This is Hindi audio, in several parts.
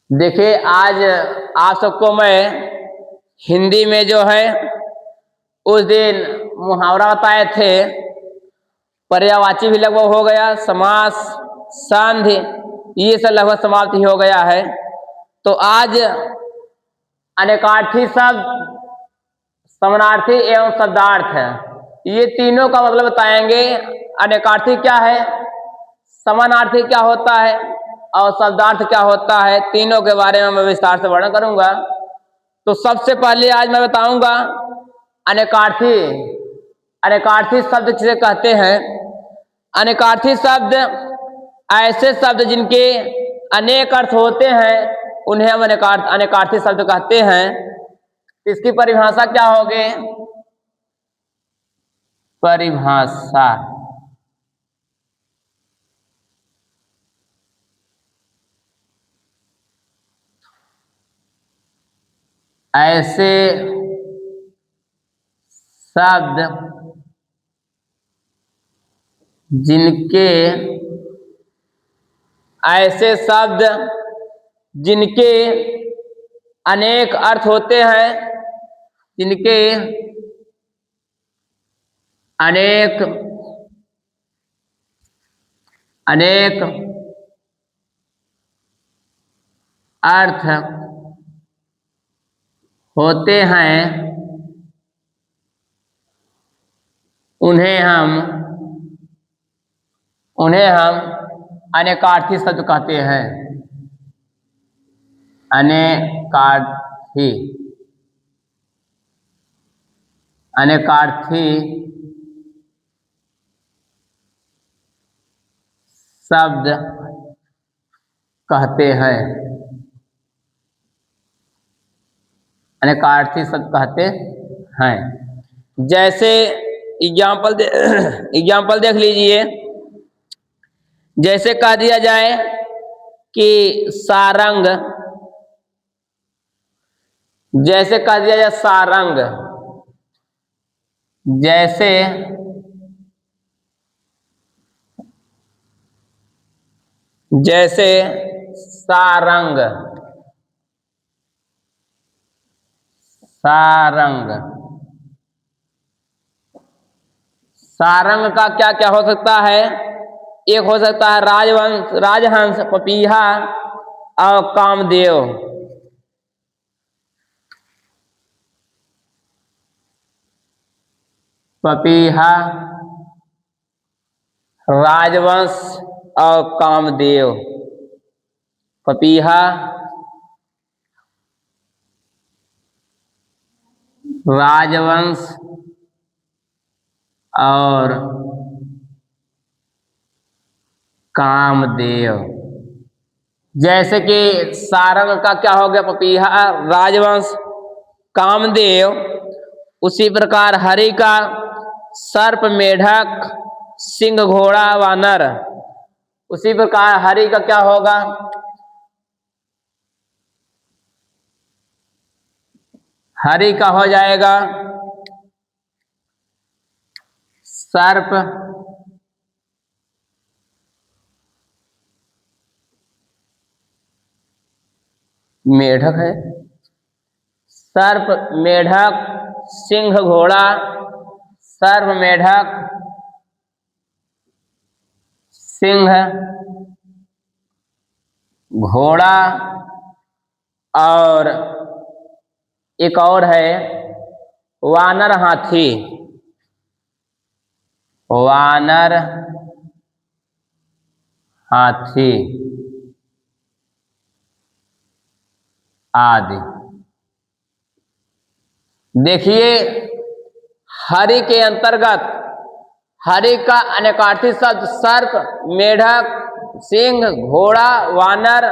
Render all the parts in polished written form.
देखिए, आज आप सबको मैं हिंदी में जो है उस दिन मुहावरा बताए थे। पर्यायवाची भी लगभग हो गया, समास, संधि ये सब लगभग समाप्त ही हो गया है। तो आज अनेकार्थी शब्द, समानार्थी एवं शब्दार्थ है, ये तीनों का मतलब बताएंगे। अनेकार्थी क्या है, समानार्थी क्या होता है और शब्दार्थ क्या होता है, तीनों के बारे में मैं विस्तार से वर्णन करूंगा। तो सबसे पहले आज मैं बताऊंगा अनेकार्थी। अनेकार्थी शब्द किसे कहते हैं? अनेकार्थी शब्द ऐसे शब्द जिनके अनेक अर्थ होते हैं, उन्हें हम अनेकार्थी शब्द कहते हैं। इसकी परिभाषा क्या होगी? परिभाषा ऐसे शब्द जिनके अनेक अर्थ होते हैं, जिनके अनेक अर्थ होते हैं, उन्हें हम अनेकार्थी शब्द कहते हैं। अनेकार्थी शब्द कहते हैं। अनेकार्थी शब्द कहते हैं। जैसे एग्जाम्पल देख लीजिए। जैसे कह दिया जाए कि सारंग, जैसे कह दिया जाए सारंग, जैसे सारंग, सारंग का क्या क्या हो सकता है? एक हो सकता है राजहंस, पपीहा और कामदेव। पपीहा, राजवंश और कामदेव। पपीहा, राजवंश और कामदेव। जैसे कि सारंग का क्या हो गया? पपीहा, राजवंश, कामदेव। उसी प्रकार हरि का सर्प, मेढक, सिंह, घोड़ा, वानर। उसी प्रकार हरि का क्या होगा? हरि का हो जाएगा सर्प, मेढक है, सर्प, मेढक, सिंह, घोड़ा, सर्प, मेढक, सिंह, घोड़ा और एक और है वानर, हाथी। वानर, हाथी आदि। देखिए, हरि के अंतर्गत हरि का अनेकार्थी शब्द सर्प, मेढक, सिंह, घोड़ा, वानर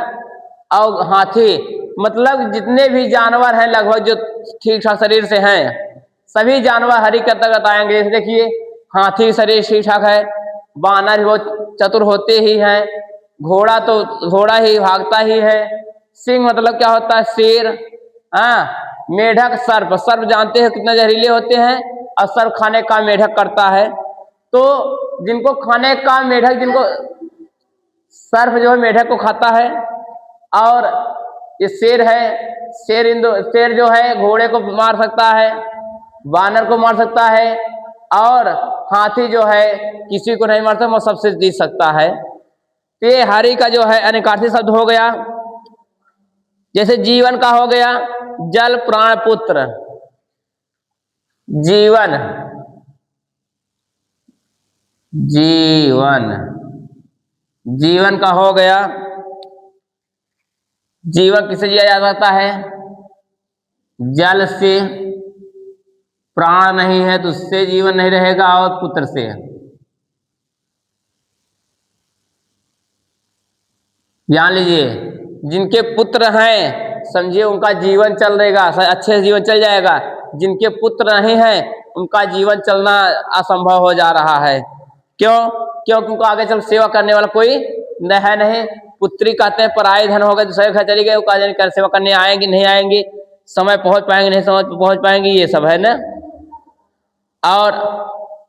और हाथी, मतलब जितने भी जानवर हैं लगभग जो ठीक ठाक शरीर से हैं, सभी जानवर हरि के अंतर्गत आएंगे। जैसे देखिए, हाथी शरीर ठीक ठाक है, वानर वो चतुर होते ही हैं, घोड़ा तो घोड़ा ही भागता ही है, सिंह मतलब क्या होता है? शेर। मेढक, सर्प, सर्प जानते हैं कितने जहरीले होते हैं, और सर्प खाने का मेढक करता है। तो जिनको खाने का मेढक, जिनको सर्प जो है मेढक को खाता है, और ये शेर है, शेर जो है घोड़े को मार सकता है, वानर को मार सकता है, और हाथी जो है किसी को नहीं मार सकता, वो सबसे जीत सकता है। तो ये हरि का जो है अनेकार्थी शब्द हो गया। जैसे जीवन का हो गया जल प्राण पुत्र, जीवन, जीवन, जीवन का हो गया, जीवन किसे दिया जा सकता है? जल से, प्राण नहीं है तो उससे जीवन नहीं रहेगा, और पुत्र से। जान लीजिए, जिनके पुत्र हैं समझिए उनका जीवन चल रहेगा, अच्छे से जीवन चल जाएगा। जिनके पुत्र नहीं है उनका जीवन चलना असंभव हो जा रहा है। क्यों? क्योंकि उनको आगे चल सेवा करने वाला कोई है नहीं। पुत्री कहते हैं पराये धन हो गए, दूसरे घर चली गए, कर सेवा करने आएंगी नहीं आएंगी, समय पहुंच पाएंगे नहीं समय पहुंच पाएंगी, ये सब है ना। और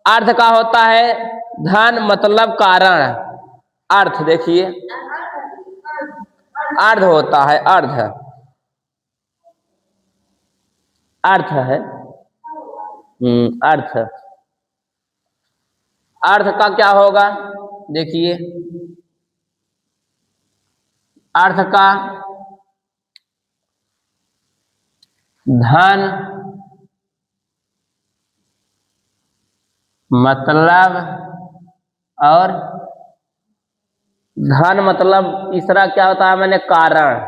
अर्थ का होता है धन मतलब कारण। अर्थ देखिए, अर्ध होता है, अर्ध, अर्थ है, अर्थ, अर्थ का क्या होगा? देखिए, अर्थ का धन मतलब, और धन मतलब तीसरा क्या होता है? मैंने कारण,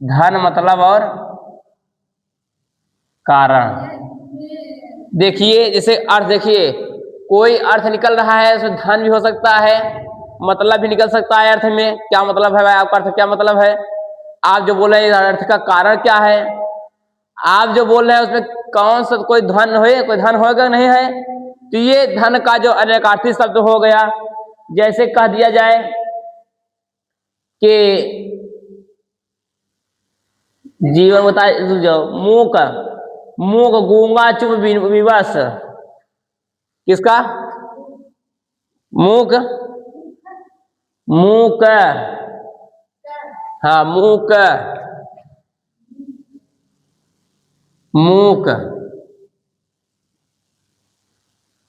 धन मतलब और कारण। देखिए जैसे अर्थ, देखिए कोई अर्थ निकल रहा है उसमें धन भी हो सकता है, मतलब भी निकल सकता है। अर्थ में क्या मतलब है भाई? आपका अर्थ क्या मतलब है? आप जो बोल रहे हैं अर्थ का कारण क्या है? आप जो बोल रहे हैं उसमें कौन सा कोई धन है? कोई धन होगा नहीं है। तो ये धन का जो अनेकार्थी शब्द हो गया। जैसे कह दिया जाए कि जीवन बताए, मूक, मूक गूंगा चुप विवश, किसका? मूक, मूक, हाँ मूक, मूक,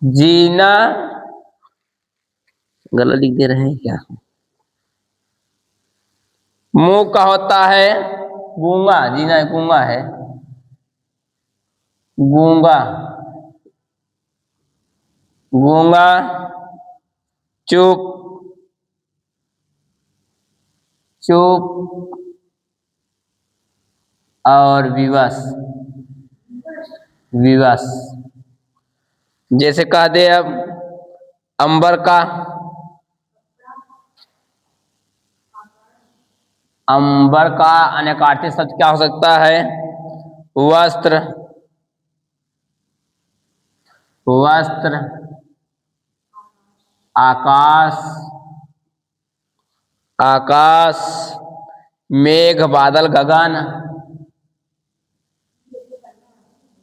जीना, गलत लिख दे रहे हैं क्या? मूक का होता है गूंगा, जीना गूंगा है, गूंगा, गूंगा, चुप, चुप, और विवश, विवश। जैसे कह दे अब अंबर का, अंबर का अनेकार्थी शब्द क्या हो सकता है? वस्त्र, वस्त्र, आकाश, आकाश, मेघ बादल गगन,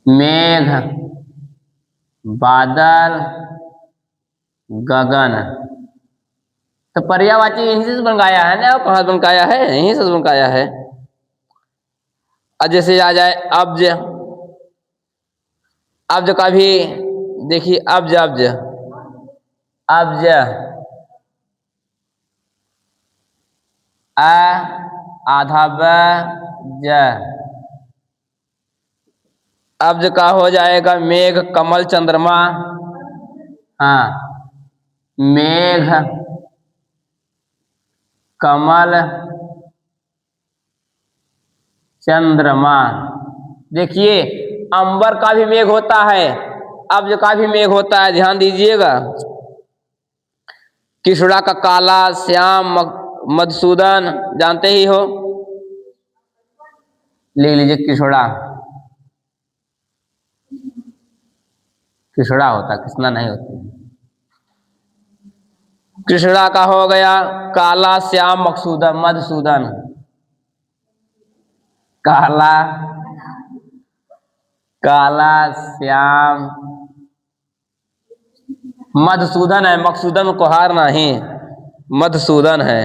मेघ बादल गगन। तो पर्यायवाची यहीं से बनवाया है ना, कहाँ बनवाया है? यहीं से बनवाया है। अब जैसे आ जाए अब्ज, अब्ज का भी देखिए, अब्ज, अब्ज, अब्ज, अ आधा ब ज, अब्ज का हो जाएगा मेघ कमल चंद्रमा, हाँ मेघ कमल चंद्रमा। देखिए अंबर का भी मेघ होता है, अब्ज का भी मेघ होता है, ध्यान दीजिएगा। किशोरा का काला, श्याम, मधुसूदन जानते ही हो, ले लीजिए किशोरा, किशोरा होता, कृष्णा नहीं होती। कृष्णा का हो गया काला, श्याम, मधुसूदन, मधुसूदन, काला, काला, श्याम, मधुसूदन है, मकसूदन को हार नहीं, मधुसूदन है।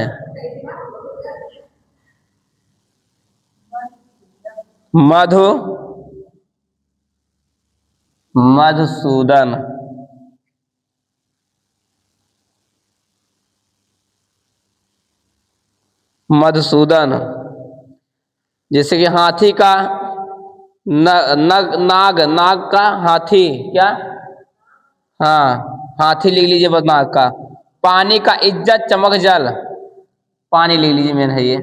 मधु मधुसूदन। मधुसूदन। जैसे कि हाथी का नाग, नाग का हाथी क्या? हाँ, हाथी लिख लीजिए बस नाग का। पानी का इज्जत चमक जल, पानी लिख लीजिए मेन है ये।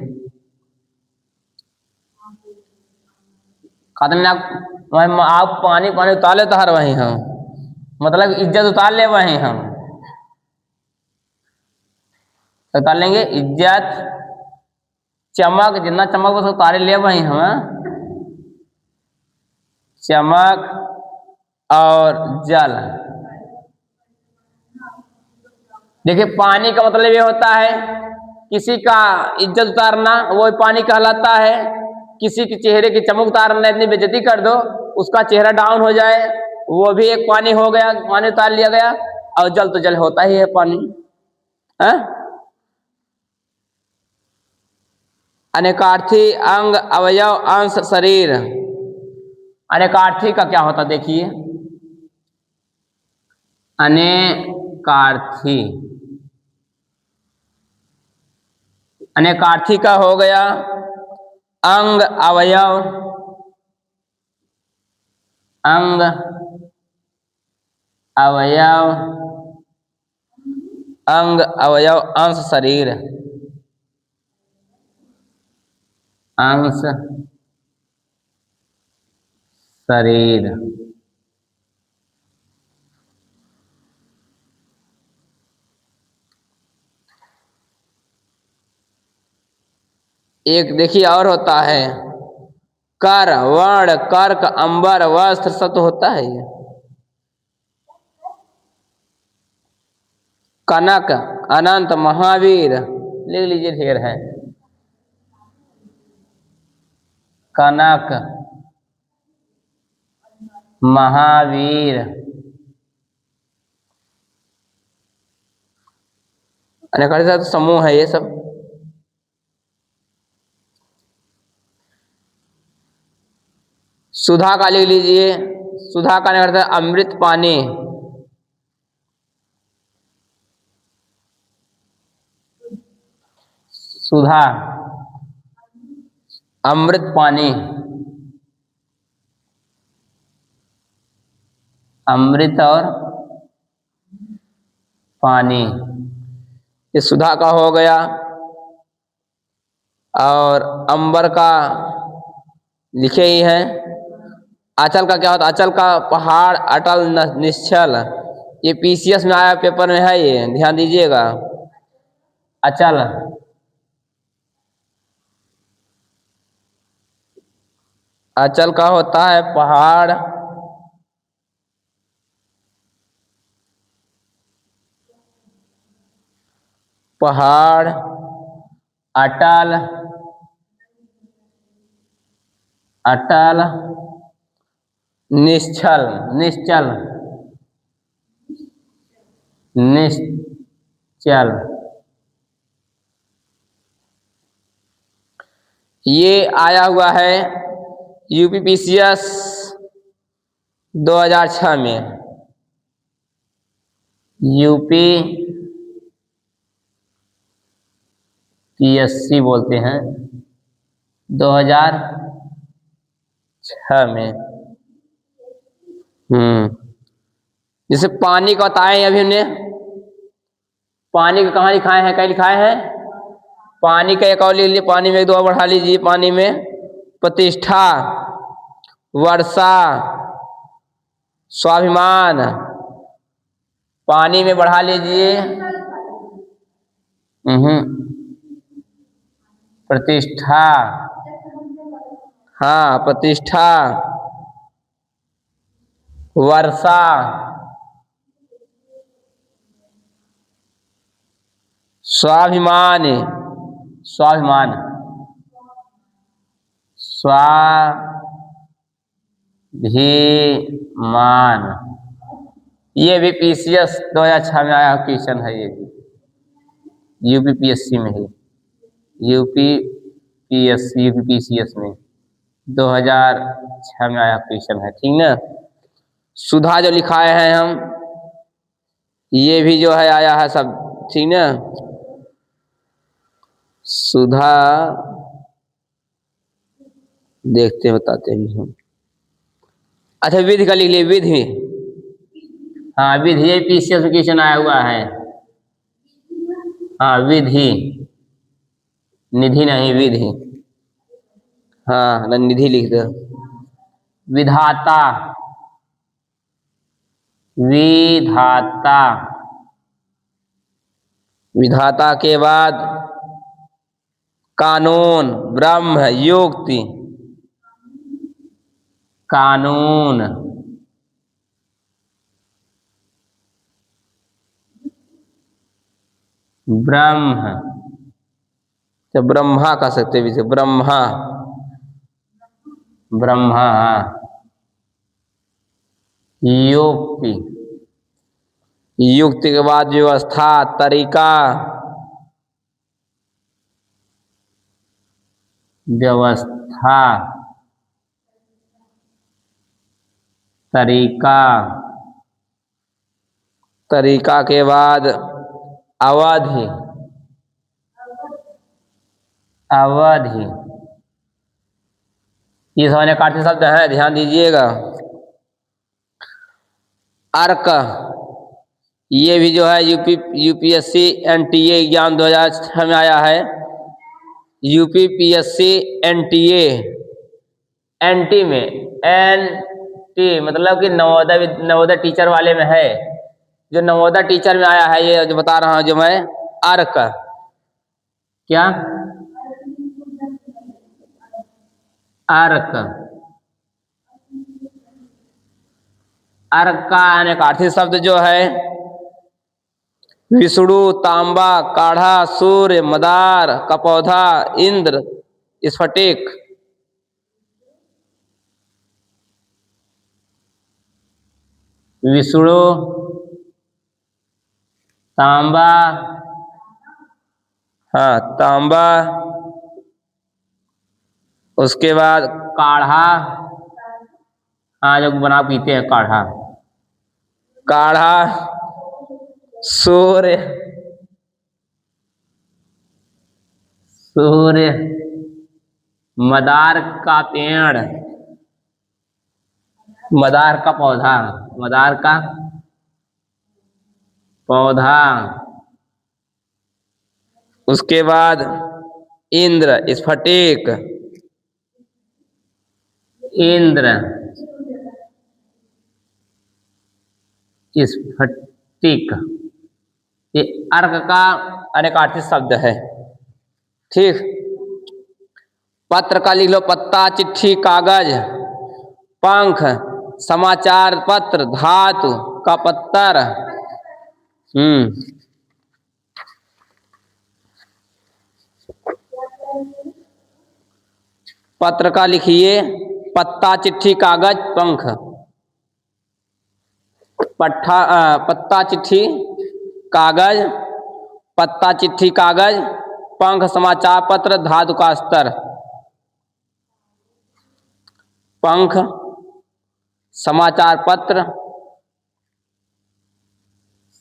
खत्म ना, आप पानी पानी उतार ले तो हर वही हम, मतलब इज्जत उतार ले वही हम, तो उतार लेंगे इज्जत चमक, जितना चमक बस उतारे ले वही हम, चमक और जल। देखिए पानी का मतलब ये होता है किसी का इज्जत उतारना, वो पानी कहलाता है। किसी के चेहरे की चमक उतारना, इतनी बेइज्जती कर दो उसका चेहरा डाउन हो जाए, वो भी एक पानी हो गया, पानी उतार लिया गया। और जल तो जल होता ही है पानी है। अनेकार्थी अंग अवयव अंश शरीर। अनेकार्थी का क्या होता देखिए, अनेकार्थी, अनेकार्थी का हो गया अंग अवयव, अंग अवयव, अंग अवयव अंश शरीर, अंश शरीर। एक देखिए और होता है कर, वर्ण, कर्क, अंबर, वस्त्र, सब तो होता है ये। कनक, अनंत, महावीर, लिख लीजिए ढेर है। कनक, महावीर, अनेक समूह है ये सब। सुधा का लिख लीजिए, सुधा का अर्थ है अमृत पानी, सुधा अमृत पानी, अमृत और पानी, ये सुधा का हो गया। और अंबर का लिखे ही है। अचल का क्या होता है? अचल का पहाड़, अटल, निश्चल, ये पीसीएस में आया पेपर में है, ये ध्यान दीजिएगा। अचल, अचल का होता है पहाड़, पहाड़, अटल, अटल, निश्चल, निश्चल, निश्चल। ये आया हुआ है यूपीपीसीएस 2006 में, यूपी पीएससी बोलते हैं, 2006 में। जैसे पानी का बताए अभी हमने, पानी का कहाँ लिखाए हैं, कहीं लिखाए हैं? पानी का एक और ले लीजिए, पानी में एक दो और बढ़ा लीजिए। पानी में प्रतिष्ठा, वर्षा, स्वाभिमान, पानी में बढ़ा लीजिए प्रतिष्ठा, हाँ प्रतिष्ठा, वर्षा, स्वाभिमान, स्वाभिमान, स्वाभिमान। ये भी पीसीएस 2006 में आया क्वेश्चन है, ये भी यूपीपीएससी में है, यूपीपीएससी यूपीपीसीएस में। 2006 में आया क्वेश्चन है, ठीक ना। सुधा जो लिखाए हैं हम, ये भी जो है आया है सब, ठीक ना। सुधा देखते बताते हैं हम। अच्छा विधि का लिख लिए, विधि, हाँ विधि, ये पीसीएस में क्वेश्चन आया हुआ है। हाँ विधि, निधि नहीं विधि, हाँ ना निधि लिख दो। विधाता, विधाता, विधाता के बाद कानून, ब्रह्म, युक्ति, कानून, ब्रह्म, तो ब्रह्मा कह सकते भी, ब्रह्मा, ब्रह्मा, युक्ति, युक्ति के बाद व्यवस्था, तरीका, व्यवस्था, तरीका, तरीका के बाद अवधि, अवधि, ये सामान्य काटने शब्द है, ध्यान दीजिएगा। अर्क, ये भी जो है यूपीएससी एनटीए एग्जाम 2006 में आया है। यूपीपीएससी एनटीए, एनटी में, एनटी मतलब कि नवोदय टीचर वाले में है, जो नवोदय टीचर में आया है, ये जो बता रहा हूं जो मैं। अर्क, क्या अर्क, अर्क का अनेकार्थी शब्द जो है विष्णु, तांबा, काढ़ा, सूर्य, मदार का पौधा, इंद्र, स्फटिक, विष्णु, तांबा, हाँ तांबा, उसके बाद काढ़ा, हाँ जो बना पीते हैं काढ़ा, काढ़ा, सूर्य, सूर्य, मदार का पेड़, मदार का पौधा, मदार का पौधा, उसके बाद इंद्र, स्फटिक, इंद्र, स्फटिक, ये अर्क का अनेकार्थी शब्द है, ठीक। पत्र का लिख लो, पत्ता, चिट्ठी, कागज, पंख, समाचार पत्र, धातु का पत्तर, पत्र का लिखिए, पत्ता, चिट्ठी, कागज, पंख, पत्ता, चिट्ठी, कागज, पत्ता, चिट्ठी, कागज, पंख, समाचार पत्र, धातु का स्तर, पंख, समाचार पत्र,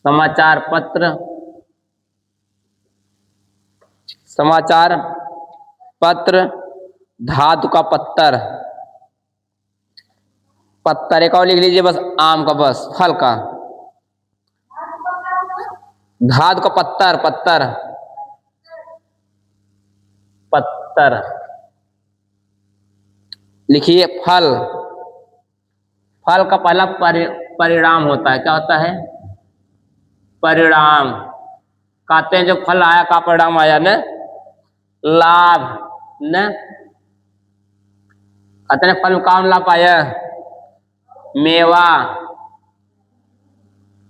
समाचार पत्र, समाचार पत्र, धातु का पत्तर, पत्तर एक और लिख लीजिए बस, आम का, बस फल का, धातु का पत्तर, पत्तर, पत्तर, लिखिए फल, फल का पहला परिणाम होता है, क्या होता है, परिणाम, कहते हैं जो फल आया का परिणाम आया न, लाभ न, कहते हैं फल कौन लाभ पाया, मेवा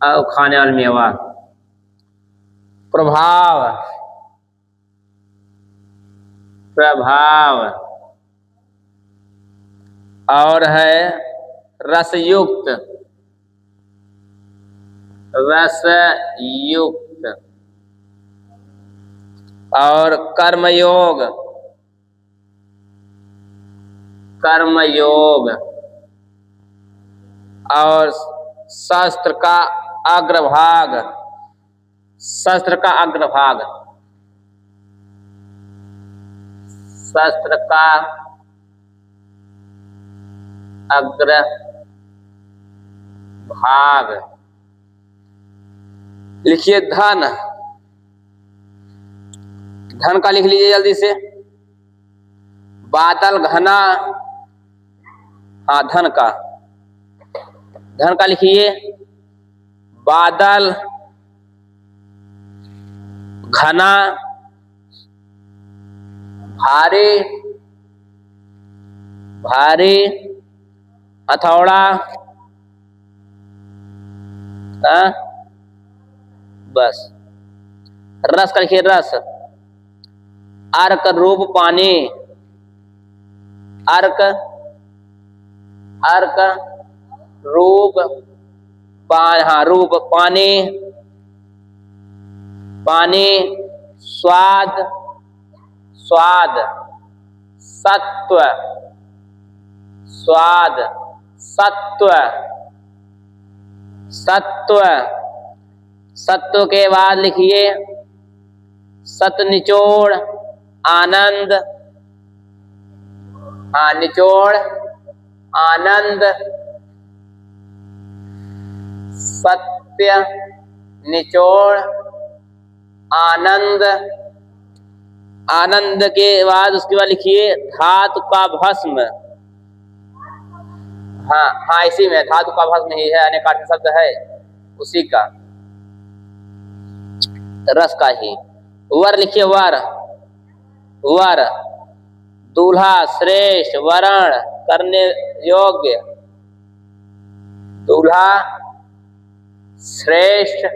और खाने वाला मेवा, प्रभाव, प्रभाव, और है रसयुक्त, रसयुक्त, और कर्मयोग, कर्मयोग। और शस्त्र का अग्रभाग, शस्त्र का अग्रभाग, शस्त्र का अग्रभाग। लिखिए धन, धन का लिख लीजिए जल्दी से। बादल घना, हाँ धन का, धन का लिखिए बादल घना, भारी, भारी हथौड़ा, बस। रस का लिखिए रस, अर्क रूप पानी, अर्क, अर्क रूप हाँ रूप पानी, पानी स्वाद, स्वाद सत्व, स्वाद सत्व, सत्व, सत्व के बाद लिखिए सत निचोड़ आनंद, हाँ निचोड़ आनंद, सत्य निचोड़ आनंद। आनंद के बाद उसके बाद लिखिए धातु का भस्म, हाँ हाँ इसी में धातु का भस्म ही है, अनेकार्थी शब्द है उसी का, रस का ही। वर लिखिए वर, वर दूल्हा श्रेष्ठ, वरण करने योग्य, दूल्हा श्रेष्ठ